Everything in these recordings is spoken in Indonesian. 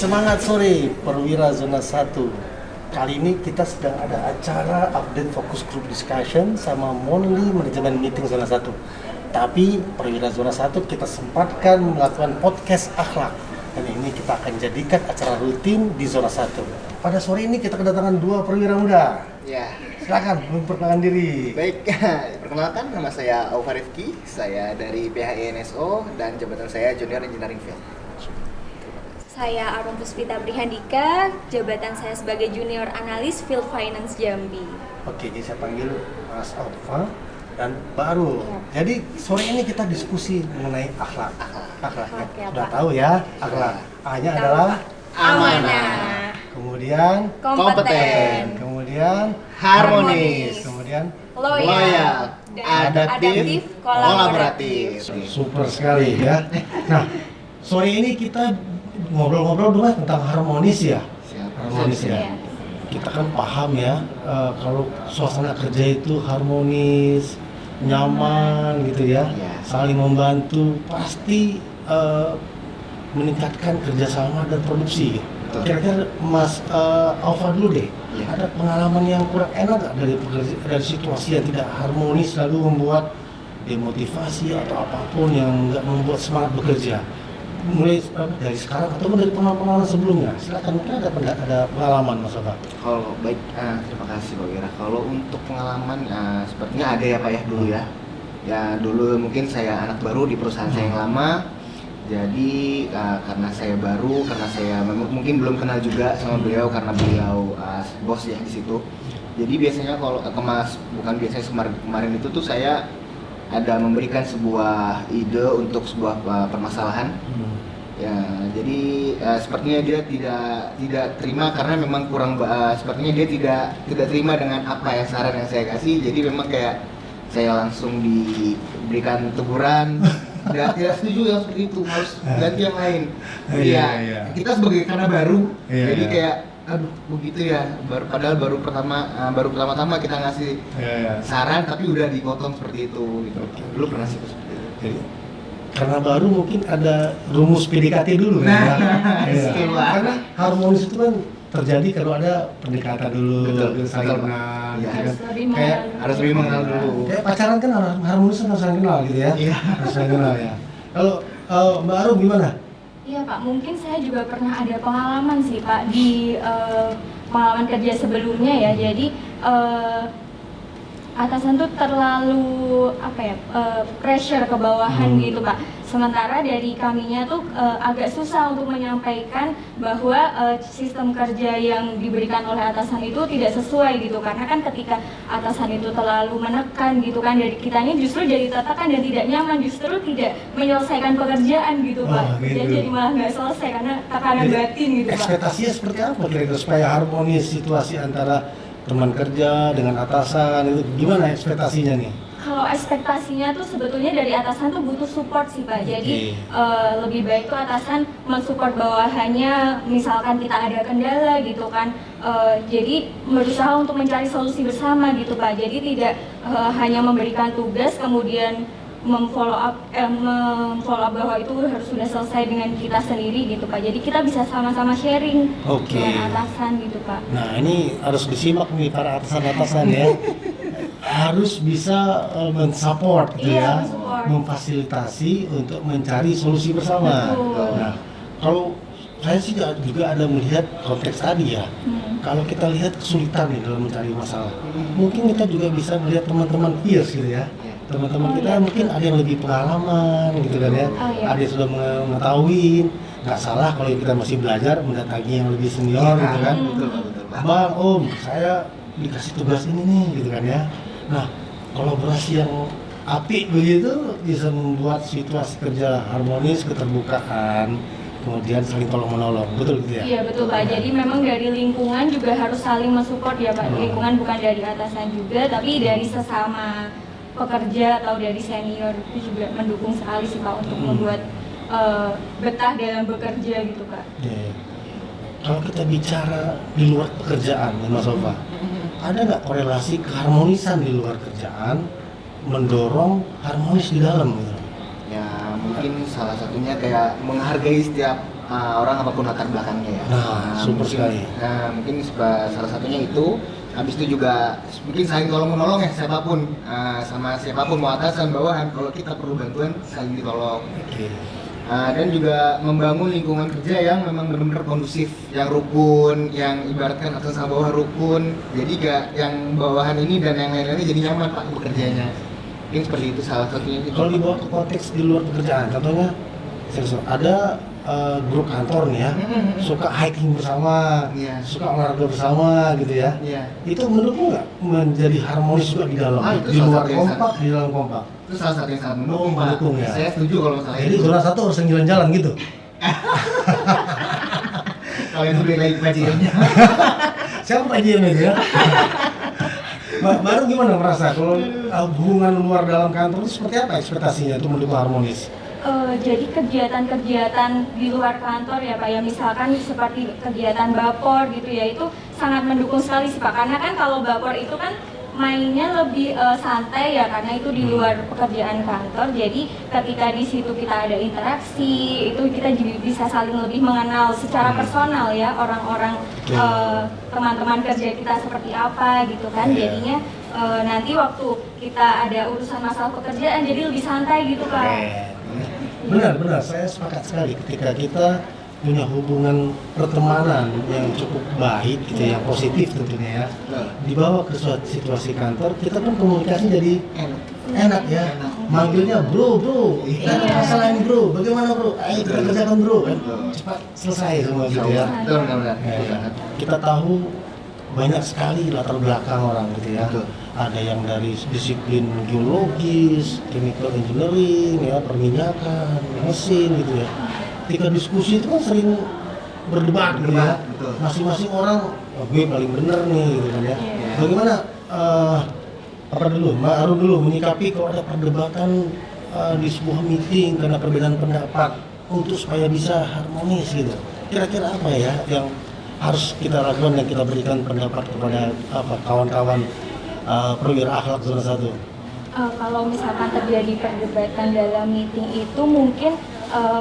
Semangat sore Perwira Zona 1. Kali ini kita sedang ada acara update fokus group discussion sama Monthly Management Meeting Zona 1. Tapi Perwira Zona 1 kita sempatkan melakukan podcast akhlak. Dan ini kita akan jadikan acara rutin di Zona 1. Pada sore ini kita kedatangan dua perwira muda. Ya. Silakan memperkenalkan diri. Baik, perkenalkan nama saya Aufa Rifki, saya dari PHI NSO dan jabatan saya Junior Engineering Field. Saya Arum Puspita Prihandika, jabatan saya sebagai Junior Analis Field Finance Jambi. Oke, jadi saya panggil Mas Aufa dan Baru. Ya. Jadi sore ini kita diskusi mengenai akhlak. Akhlak. Oke, Sudah Pak. tahu ya, akhlak. A-nya adalah Amanah, kemudian kompeten, kemudian Harmonis, kemudian loyal, dan adaptif, kolaboratif. super sekali ya. Nah, sore ini kita ngobrol-ngobrol dulu tentang harmonis ya. Harmonis ya. Iya. Kita kan paham ya, kalau suasana kerja itu harmonis, nyaman gitu ya, Iya. saling membantu, pasti meningkatkan kerjasama dan produksi. Betul. Kira-kira Mas Aufa dulu deh, Iya. ada pengalaman yang kurang enak nggak dari situasi yang tidak harmonis lalu membuat demotivasi atau apapun yang nggak membuat semangat bekerja? Mulai dari sekarang atau dari pengalaman sebelumnya? Silakan, mungkin ada pengalaman Mas Aufa. Kalau baik, terima kasih Pak Wira. Kalau untuk pengalaman, sepertinya ada ya Pak ya dulu ya. Ya dulu mungkin saya anak baru di perusahaan saya yang lama. Jadi karena saya baru, karena saya mungkin belum kenal juga sama beliau karena beliau bos ya di situ. Jadi biasanya kalau bukan biasanya kemarin itu tuh saya ada memberikan sebuah ide untuk sebuah permasalahan. Ya, jadi sepertinya dia tidak terima karena memang kurang sepertinya dia tidak terima dengan apa yang saran yang saya kasih. Jadi memang kayak saya langsung diberikan teguran. Tidak setuju yang seperti itu, harus ganti yang lain. Iya. Kita sebagai karena baru, jadi kayak aduh begitu ya. Padahal baru pertama-tama kita ngasih saran tapi udah dipotong seperti itu gitu. Dulu pernah sih seperti itu. Jadi, karena baru mungkin ada rumus PDKT dulu ya. Iya. Karena harmonis itu kan terjadi kalau ada pendekatan dulu, Betul. saling kenal, Iya. gitu kan. Harus lebih Kayak Harus lebih mengenal dulu. Kayak pacaran kan harmonis harus saling kenal gitu ya. Iya. Harus saling kenal ya. Kalau Mbak Arum gimana? Iya Pak, mungkin saya juga pernah ada pengalaman sih Pak di pengalaman kerja sebelumnya ya. Jadi atasan tuh terlalu pressure ke bawahan gitu Pak. Sementara dari kaminya tuh agak susah untuk menyampaikan bahwa sistem kerja yang diberikan oleh atasan itu tidak sesuai gitu. Karena kan ketika atasan itu terlalu menekan gitu kan, dari kitanya justru jadi tertekan dan tidak nyaman, justru tidak menyelesaikan pekerjaan gitu Pak. Gitu. Jadi malah nggak selesai karena tekanan Jadi, batin gitu Pak. ekspektasinya seperti apa kira-kira supaya harmonis situasi antara teman kerja dengan atasan itu gimana ekspektasinya nih? Kalau ekspektasinya tuh sebetulnya dari atasan tuh butuh support sih Pak. Jadi lebih baik tuh atasan mensupport bawahannya, misalkan kita ada kendala gitu kan. Jadi berusaha untuk mencari solusi bersama gitu Pak. Jadi tidak hanya memberikan tugas kemudian memfollow up bahwa itu harus sudah selesai dengan kita sendiri gitu Pak. Jadi kita bisa sama-sama sharing dengan atasan gitu Pak. Nah ini harus disimak nih para atasan-atasan ya. Harus bisa mensupport gitu ya, mensupport. memfasilitasi untuk mencari solusi bersama. Betul. Nah, kalau saya sih juga ada melihat konteks tadi ya. Kalau kita lihat kesulitan nih dalam mencari masalah, mungkin kita juga bisa melihat teman-teman peers gitu ya. Teman-teman kita mungkin ada yang lebih pengalaman gitu kan ya, ada yang sudah mengetahui. Nggak salah kalau kita masih belajar mendatangi yang lebih senior gitu kan. Betul. Bang, Om, saya dikasih tugas ini nih gitu kan ya. Nah, kolaborasi yang apik begitu bisa membuat situasi kerja harmonis, keterbukaan, kemudian saling tolong menolong, betul gitu ya? Iya betul Pak, jadi memang dari lingkungan juga harus saling mensupport ya Pak. Lingkungan bukan dari atasan juga, tapi dari sesama pekerja atau dari senior itu juga mendukung sekali sih Pak untuk membuat betah dalam bekerja gitu Pak. Ya. Kalau kita bicara di luar pekerjaan, Mas Aufa, ada nggak korelasi keharmonisan di luar kerjaan mendorong harmonis di dalam gitu? Ya mungkin salah satunya kayak menghargai setiap orang apapun latar belakangnya ya. Super mungkin, sekali. Mungkin salah satunya itu. Habis itu juga mungkin saling tolong menolong ya, siapapun sama siapapun, mau atasan bawahan, kalau kita perlu bantuan saling ditolong. Dan juga membangun lingkungan kerja yang memang benar-benar kondusif, yang rukun, yang ibaratkan atas sama bawah rukun, jadi gak yang bawahan ini dan yang lain-lainnya jadi nyaman Pak bekerjanya. Mungkin seperti itu salah satunya. Kalau dibawa ke konteks di luar pekerjaan, contohnya ada grup kantor nih ya, suka hiking bersama, suka olahraga bersama gitu ya. Itu menurutmu nggak menjadi harmonis juga di dalam, di luar kompak, di dalam kompak? Itu salah satu yang sangat mendukung Pak. Ya. Saya setuju kalau masalah Jadi itu. zona 1 harus yang jalan-jalan gitu. Kalau itu beli lagi kajiannya. Siapa kajian itu ya? Baru gimana merasa kalau hubungan luar dalam kantor itu seperti apa ekspektasinya itu mendukung harmonis? Jadi kegiatan-kegiatan di luar kantor ya Pak ya, misalkan seperti kegiatan bapor gitu ya, itu sangat mendukung sekali sih Pak, karena kan kalau bapor itu kan mainnya lebih santai ya, karena itu di luar pekerjaan kantor. Jadi ketika di situ kita ada interaksi, itu kita jadi bisa saling lebih mengenal secara personal ya, orang-orang teman-teman kerja kita seperti apa gitu kan. Jadinya nanti waktu kita ada urusan masalah pekerjaan jadi lebih santai gitu Pak. Benar, saya sepakat sekali ketika kita punya hubungan pertemanan yang cukup baik gitu, yang positif tentunya ya. Dibawa ke suatu situasi kantor, kita pun komunikasi jadi enak ya. Manggilnya bro, ada masalah ini bro, bagaimana bro? Ayo kita kerjakan bro, kan cepat selesai semua gitu ya. Benar. Kita tahu banyak sekali latar belakang orang gitu ya. Ada yang dari disiplin geologis, chemical engineering, ya perminyakan, mesin gitu ya. Ketika diskusi itu kan sering berdebat gitu ya. Masing-masing orang, gue paling bener nih gitu kan ya. Bagaimana Mbak Arun dulu menyikapi kalau ada perdebatan di sebuah meeting karena perbedaan pendapat untuk supaya bisa harmonis gitu. Kira-kira apa ya yang harus kita lakukan dan kita berikan pendapat kepada kawan-kawan perwira akhlak zona 1? Kalau misalkan terjadi perdebatan dalam meeting itu mungkin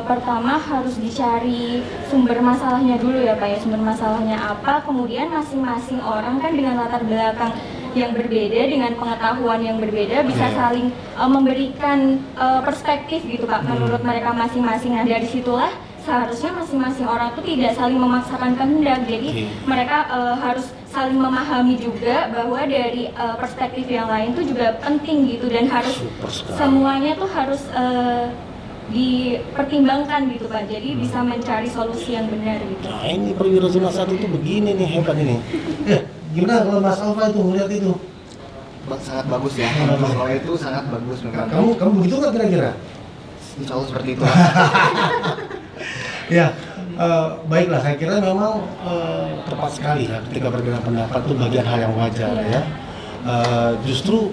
pertama harus dicari sumber masalahnya dulu ya Pak ya, sumber masalahnya apa, kemudian masing-masing orang kan dengan latar belakang yang berbeda, dengan pengetahuan yang berbeda bisa saling memberikan perspektif gitu Pak menurut mereka masing-masing. Nah dari situlah seharusnya masing-masing orang itu tidak saling memaksakan kehendak, jadi mereka harus saling memahami juga bahwa dari perspektif yang lain itu juga penting gitu, dan harus semuanya tuh harus dipertimbangkan gitu Pak, jadi bisa mencari solusi yang benar gitu. Nah ini perwira zona 1 itu begini nih, hebat ini. Gimana kalau Mas Alfa itu melihat itu? Sangat bagus ya, kalau itu sangat bagus memang. Kamu begitu nggak kira-kira? Insya Allah seperti itu. Ya, baiklah, saya kira memang tepat sekali ya ketika berbeda pendapat itu bagian hal yang wajar ya. Justru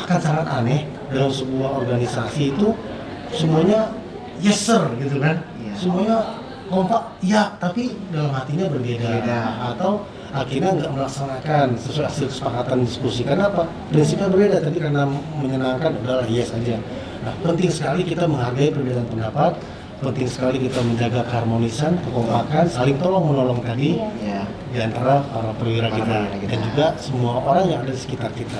akan sangat aneh dalam sebuah organisasi itu semuanya yes sir gitu kan, semuanya kompak ya, tapi dalam hatinya berbeda. Atau akhirnya nggak melaksanakan sesuai hasil kesepakatan diskusi. Karena apa? Prinsipnya berbeda, tapi karena menyenangkan udahlah yes aja. Nah, penting sekali kita menghargai perbedaan pendapat, penting sekali kita menjaga keharmonisan, kekompakan, saling tolong menolong tadi di antara para perwira kita dan juga semua orang yang ada di sekitar kita.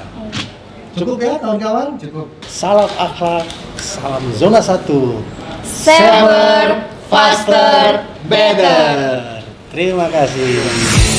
Cukup ya kawan-kawan? Cukup. Salam akhlak, salam zona 1. Saber, faster, better. Terima kasih.